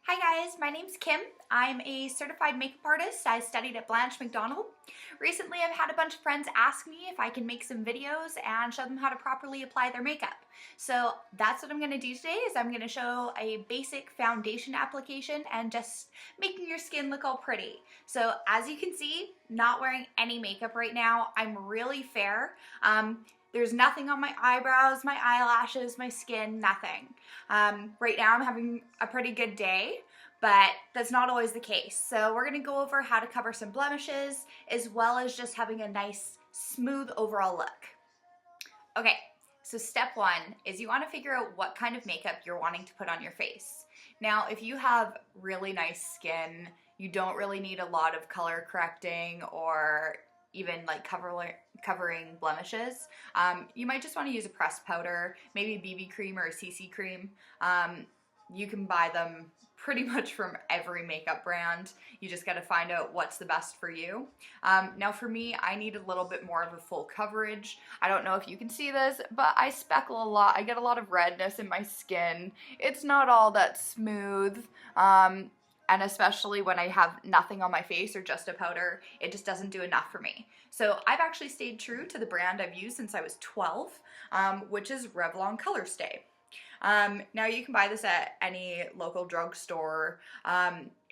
Hi guys, my name's Kim. I'm a certified makeup artist. I studied at Blanche Macdonald. Recently I've had a bunch of friends ask me if I can make some videos and show them how to properly apply their makeup. So that's what I'm going to do today is I'm going to show a basic foundation application and just making your skin look all pretty. So as you can see, not wearing any makeup right now. I'm really fair. There's nothing on my eyebrows, my eyelashes, my skin, nothing. Right now I'm having a pretty good day, but that's not always the case. So we're gonna go over how to cover some blemishes as well as just having a nice, smooth overall look. Okay, so step one is you wanna figure out what kind of makeup you're wanting to put on your face. Now, if you have really nice skin, you don't really need a lot of color correcting or even like covering blemishes. You might just want to use a pressed powder, maybe BB cream or a CC cream. You can buy them pretty much from every makeup brand. You just got to find out what's the best for you. Now for me, I need a little bit more of a full coverage. I don't know if you can see this, but I speckle a lot. I get a lot of redness in my skin. It's not all that smooth. And especially when I have nothing on my face or just a powder, it just doesn't do enough for me. So I've actually stayed true to the brand I've used since I was 12, which is Revlon Color Stay. Now you can buy this at any local drugstore.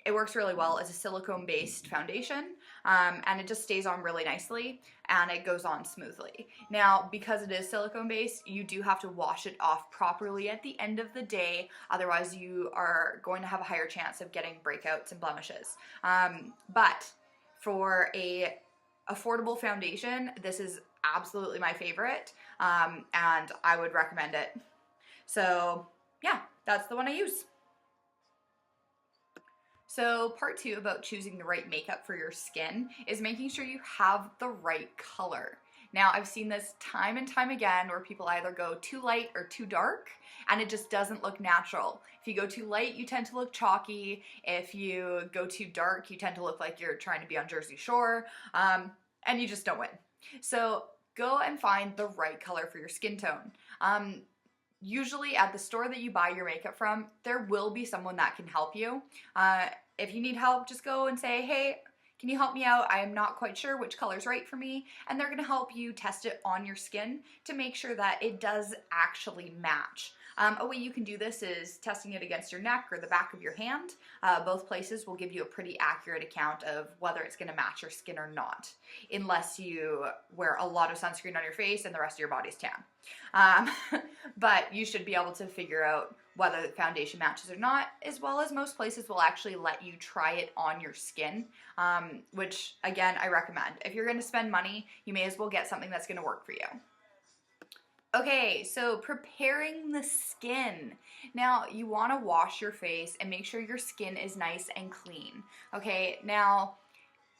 It works really well. It's a silicone-based foundation, and it just stays on really nicely, and it goes on smoothly. Now, because it is silicone-based, you do have to wash it off properly at the end of the day, otherwise you are going to have a higher chance of getting breakouts and blemishes. But for a affordable foundation, this is absolutely my favorite, and I would recommend it. So yeah, that's the one I use. So part two about choosing the right makeup for your skin is making sure you have the right color. Now I've seen this time and time again where people either go too light or too dark and it just doesn't look natural. If you go too light, you tend to look chalky. If you go too dark, you tend to look like you're trying to be on Jersey Shore, and you just don't win. So go and find the right color for your skin tone. Usually at the store that you buy your makeup from, there will be someone that can help you. If you need help, just go and say, hey, can you help me out? I am not quite sure which color's right for me. And they're gonna help you test it on your skin to make sure that it does actually match. A way you can do this is testing it against your neck or the back of your hand. Both places will give you a pretty accurate account of whether it's gonna match your skin or not, unless you wear a lot of sunscreen on your face and the rest of your body's tan. But you should be able to figure out whether the foundation matches or not, as well as most places will actually let you try it on your skin, which again, I recommend. If you're gonna spend money, you may as well get something that's gonna work for you. Okay, so preparing the skin. Now, you wanna wash your face and make sure your skin is nice and clean. Okay, now,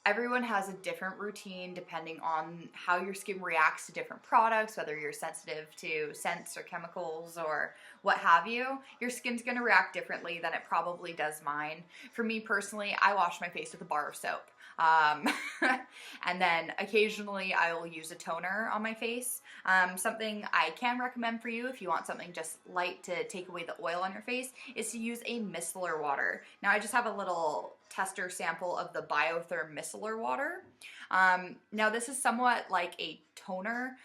everyone has a different routine depending on how your skin reacts to different products, whether you're sensitive to scents or chemicals or what have you. Your skin's gonna react differently than it probably does mine. For me personally, I wash my face with a bar of soap. And then occasionally I will use a toner on my face. Something I can recommend for you if you want something just light to take away the oil on your face is to use a micellar water. Now I just have a little tester sample of the Biotherm micellar water. Now this is somewhat like a toner.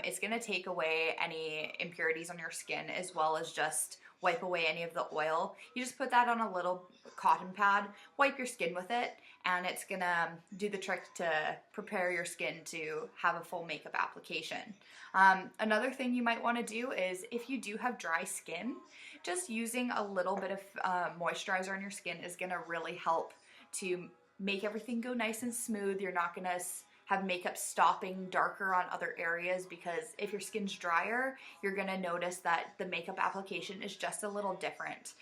It's gonna take away any impurities on your skin as well as just wipe away any of the oil. You just put that on a little cotton pad, wipe your skin with it, and it's gonna do the trick to prepare your skin to have a full makeup application. Another thing you might wanna do is if you do have dry skin, just using a little bit of moisturizer on your skin is gonna really help to make everything go nice and smooth. You're not gonna have makeup stopping darker on other areas because if your skin's drier, you're gonna notice that the makeup application is just a little different.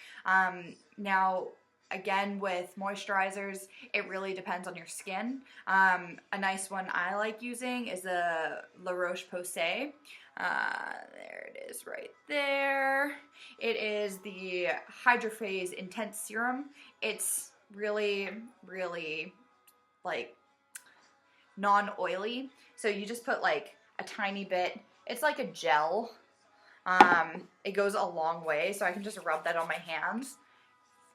Now, again, with moisturizers, it really depends on your skin. A nice one I like using is the La Roche-Posay. There it is right there. It is the Hydrophase Intense Serum. It's really, really like non-oily. So you just put like a tiny bit. It's like a gel. It goes a long way, so I can just rub that on my hands.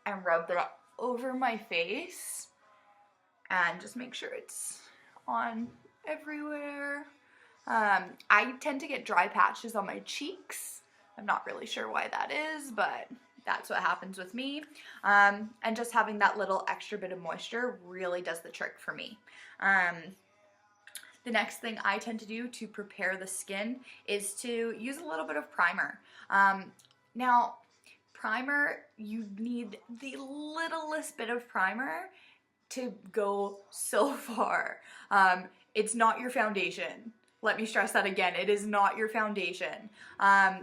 and rub that over my face and just make sure it's on everywhere. I tend to get dry patches on my cheeks. I'm not really sure why that is, but that's what happens with me. And just having that little extra bit of moisture really does the trick for me. The next thing I tend to do to prepare the skin is to use a little bit of primer. Now, primer, you need the littlest bit of primer to go so far. It's not your foundation. Let me stress that again. It is not your foundation.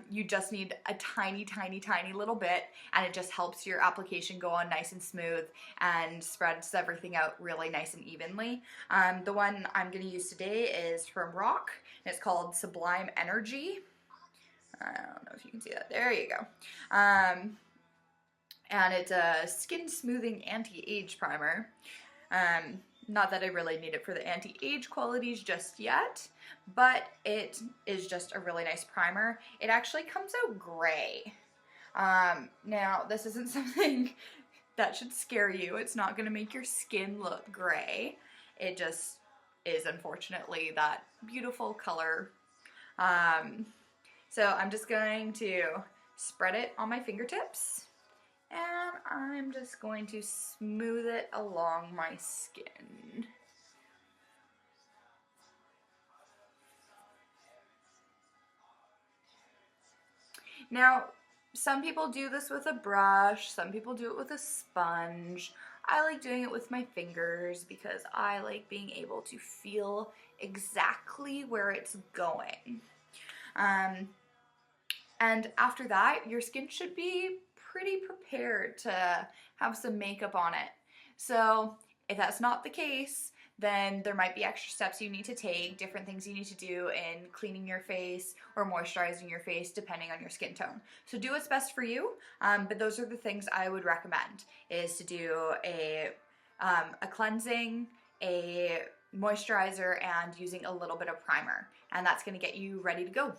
You just need a tiny, tiny, tiny little bit, and it just helps your application go on nice and smooth and spreads everything out really nice and evenly. The one I'm going to use today is from RoC. It's called Sublime Energy. I don't know if you can see that. There you go. And it's a skin smoothing anti-age primer. Not that I really need it for the anti-age qualities just yet, but it is just a really nice primer. It actually comes out gray. Now, this isn't something that should scare you. It's not going to make your skin look gray. It just is, unfortunately, that beautiful color. So I'm just going to spread it on my fingertips, and I'm just going to smooth it along my skin. Now, some people do this with a brush, some people do it with a sponge. I like doing it with my fingers because I like being able to feel exactly where it's going. And after that, your skin should be pretty prepared to have some makeup on it. So if that's not the case, then there might be extra steps you need to take, different things you need to do in cleaning your face or moisturizing your face depending on your skin tone. So do what's best for you, but those are the things I would recommend, is to do a cleansing, a moisturizer, and using a little bit of primer, and that's going to get you ready to go.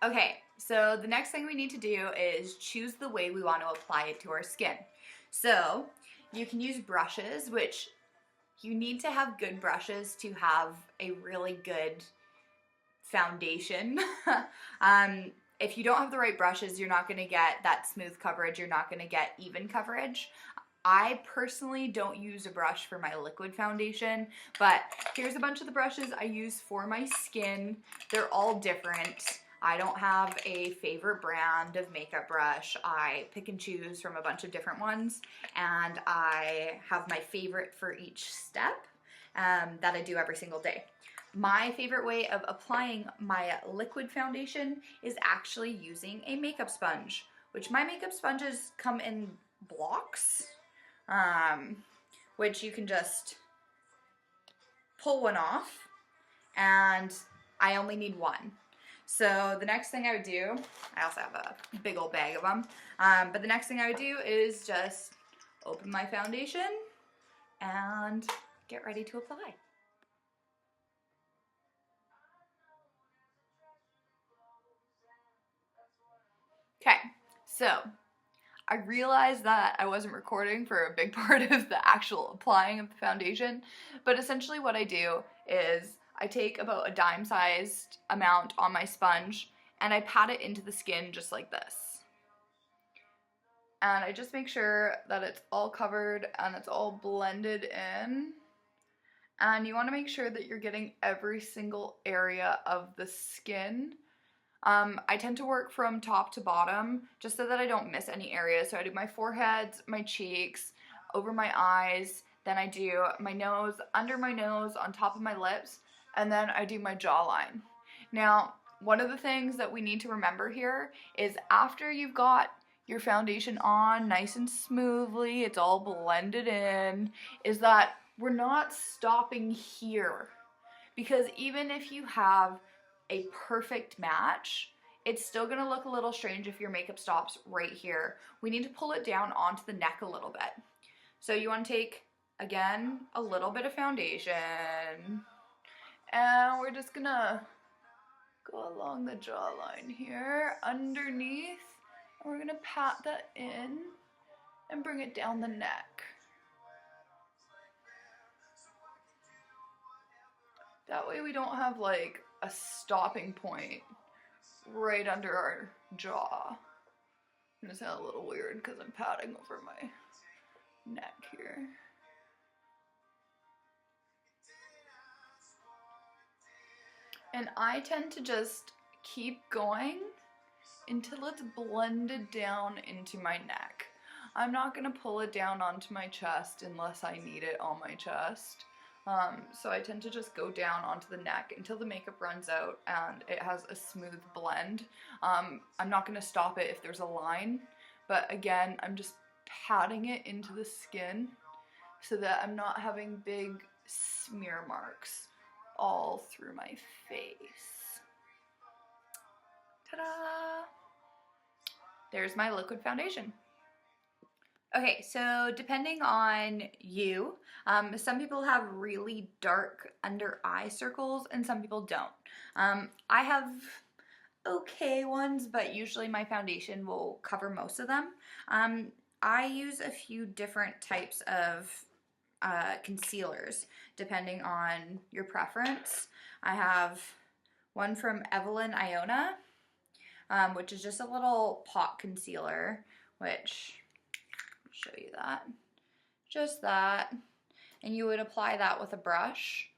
Okay, so the next thing we need to do is choose the way we want to apply it to our skin. So you can use brushes, which you need to have good brushes to have a really good foundation. If you don't have the right brushes, you're not going to get that smooth coverage, you're not going to get even coverage. I personally don't use a brush for my liquid foundation, but here's a bunch of the brushes I use for my skin. They're all different. I don't have a favorite brand of makeup brush. I pick and choose from a bunch of different ones, and I have my favorite for each step that I do every single day. My favorite way of applying my liquid foundation is actually using a makeup sponge, which my makeup sponges come in blocks, which you can just pull one off, and I only need one. So the next thing I would do, I also have a big old bag of them, but the next thing I would do is just open my foundation and get ready to apply. Okay, so I realized that I wasn't recording for a big part of the actual applying of the foundation, but essentially what I do is I take about a dime-sized amount on my sponge and I pat it into the skin just like this. And I just make sure that it's all covered and it's all blended in. And you want to make sure that you're getting every single area of the skin. I tend to work from top to bottom just so that I don't miss any areas. So I do my forehead, my cheeks, over my eyes, then I do my nose, under my nose, on top of my lips, and then I do my jawline. Now, one of the things that we need to remember here is after you've got your foundation on nice and smoothly, it's all blended in, is that we're not stopping here. Because even if you have a perfect match, it's still gonna look a little strange if your makeup stops right here. We need to pull it down onto the neck a little bit. So you wanna take, again, a little bit of foundation, and we're just gonna go along the jawline here, underneath, and we're gonna pat that in. and bring it down the neck. That way we don't have like a stopping point right under our jaw. It's gonna sound a little weird because I'm patting over my neck here. And I tend to just keep going until it's blended down into my neck. I'm not gonna pull it down onto my chest unless I need it on my chest. So I tend to just go down onto the neck until the makeup runs out and it has a smooth blend. I'm not gonna stop it if there's a line, but again, I'm just patting it into the skin so that I'm not having big smear marks all through my face. Ta-da! There's my liquid foundation. Okay, so depending on you, some people have really dark under eye circles and some people don't. I have okay ones, but usually my foundation will cover most of them. I use a few different types of concealers depending on your preference. I have one from Evelyn Iona, which is just a little pot concealer, which show you that. Just that. And you would apply that with a brush.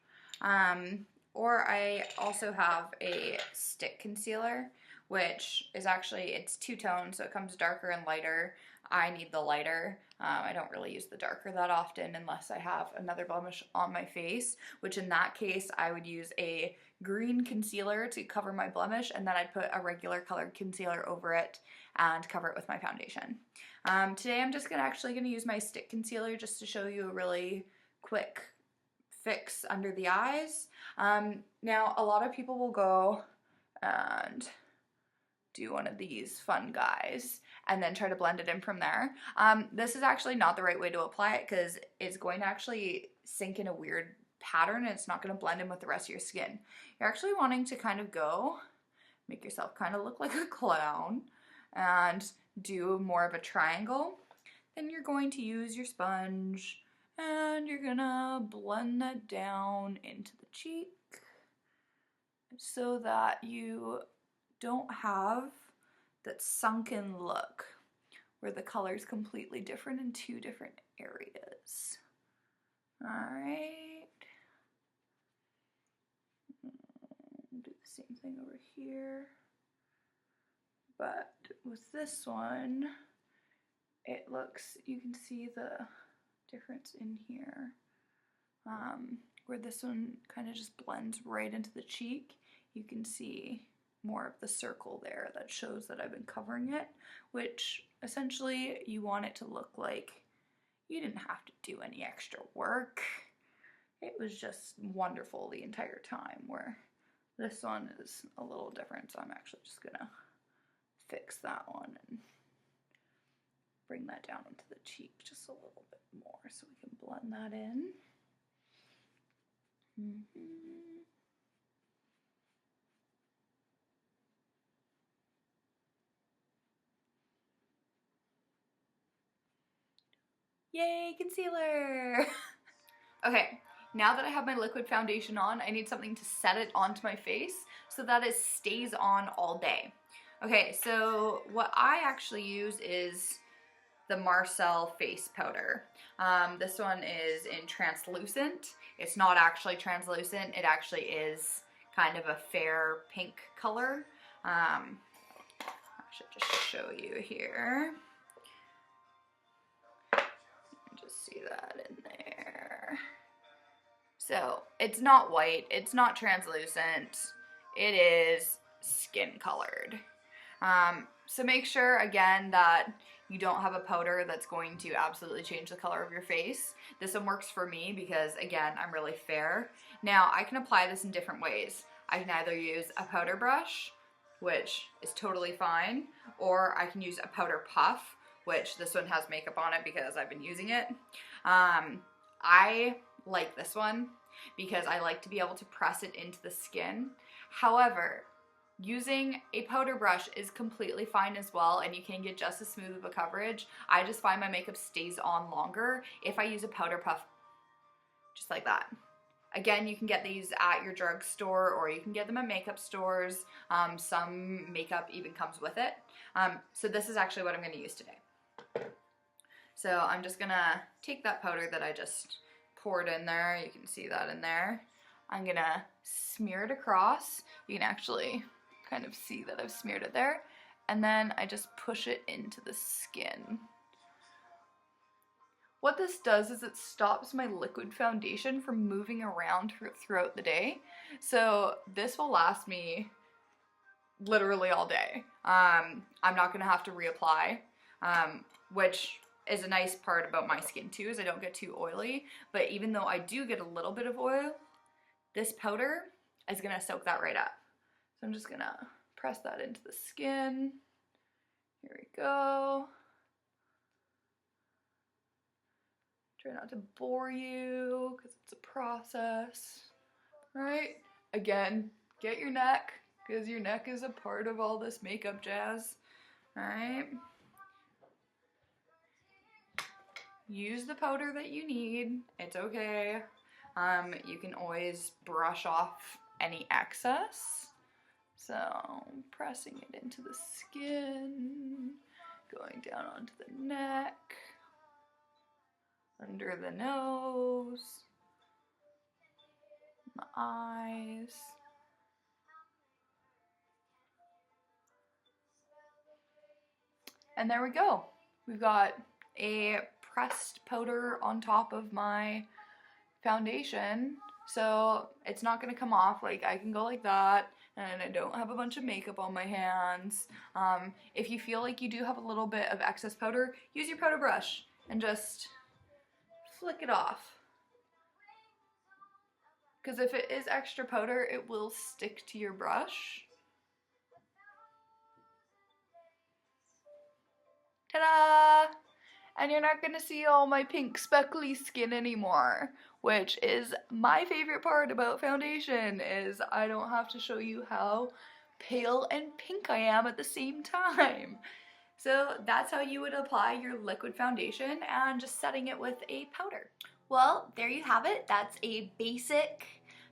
Or I also have a stick concealer, which is actually, it's two-tone, so it comes darker and lighter. I need the lighter. I don't really use the darker that often unless I have another blemish on my face, which in that case I would use a green concealer to cover my blemish, and then I'd put a regular colored concealer over it and cover it with my foundation. Today I'm just actually gonna use my stick concealer just to show you a really quick fix under the eyes. Now a lot of people will go and do one of these fun guys and then try to blend it in from there. This is actually not the right way to apply it because it's going to actually sink in a weird pattern and it's not going to blend in with the rest of your skin. You're actually wanting to kind of go, make yourself kind of look like a clown and do more of a triangle. Then you're going to use your sponge and you're gonna blend that down into the cheek so that you don't have that sunken look where the color is completely different in two different areas. Alright. Do the same thing over here. But with this one, it looks, you can see the difference in here. Where this one kind of just blends right into the cheek, you can see more of the circle there that shows that I've been covering it, which essentially you want it to look like you didn't have to do any extra work. It was just wonderful the entire time, where this one is a little different, so I'm actually just gonna fix that one and bring that down into the cheek just a little bit more so we can blend that in. Yay, concealer! Okay, now that I have my liquid foundation on, I need something to set it onto my face so that it stays on all day. Okay, so what I actually use is the Marcel face powder. This one is in translucent. It's not actually translucent, it actually is kind of a fair pink color. I should just show you here. Just see that in there. So it's not white, it's not translucent, it is skin colored. So make sure again that you don't have a powder that's going to absolutely change the color of your face. This one works for me because again, I'm really fair. Now I can apply this in different ways. I can either use a powder brush, which is totally fine, or I can use a powder puff, which this one has makeup on it because I've been using it. I like this one because I like to be able to press it into the skin. However, Using a powder brush is completely fine as well, and you can get just as smooth of a coverage. I just find my makeup stays on longer if I use a powder puff just like that. Again, you can get these at your drugstore or you can get them at makeup stores. Some makeup even comes with it. So this is actually what I'm going to use today. So I'm just going to take that powder that I just poured in there. You can see that in there. I'm going to smear it across. You can actually kind of see that I've smeared it there. And then I just push it into the skin. What this does is it stops my liquid foundation from moving around throughout the day. So this will last me literally all day. I'm not gonna have to reapply, which is a nice part about my skin too, is I don't get too oily. But even though I do get a little bit of oil, this powder is gonna soak that right up. So I'm just gonna press that into the skin. Here we go. Try not to bore you because it's a process, right? Again, get your neck because your neck is a part of all this makeup jazz, all right? Use the powder that you need, it's okay. You can always brush off any excess. So, pressing it into the skin, going down onto the neck, under the nose, the eyes. And there we go. We've got a pressed powder on top of my foundation. So it's not gonna come off, like I can go like that and I don't have a bunch of makeup on my hands. If you feel like you do have a little bit of excess powder, use your powder brush and just flick it off. Because if it is extra powder, it will stick to your brush. Ta-da! And you're not gonna see all my pink speckly skin anymore, which is my favorite part about foundation, is I don't have to show you how pale and pink I am at the same time. So that's how you would apply your liquid foundation, and just setting it with a powder. Well, there you have it. That's a basic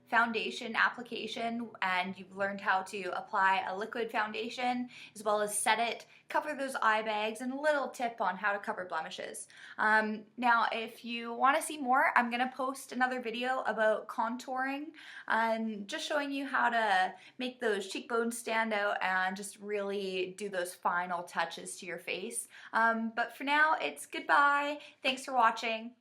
foundation application, and you've learned how to apply a liquid foundation as well as set it, cover those eye bags, and a little tip on how to cover blemishes. Now if you want to see more, I'm gonna post another video about contouring and just showing you how to make those cheekbones stand out and just really do those final touches to your face. But for now, it's goodbye. Thanks for watching.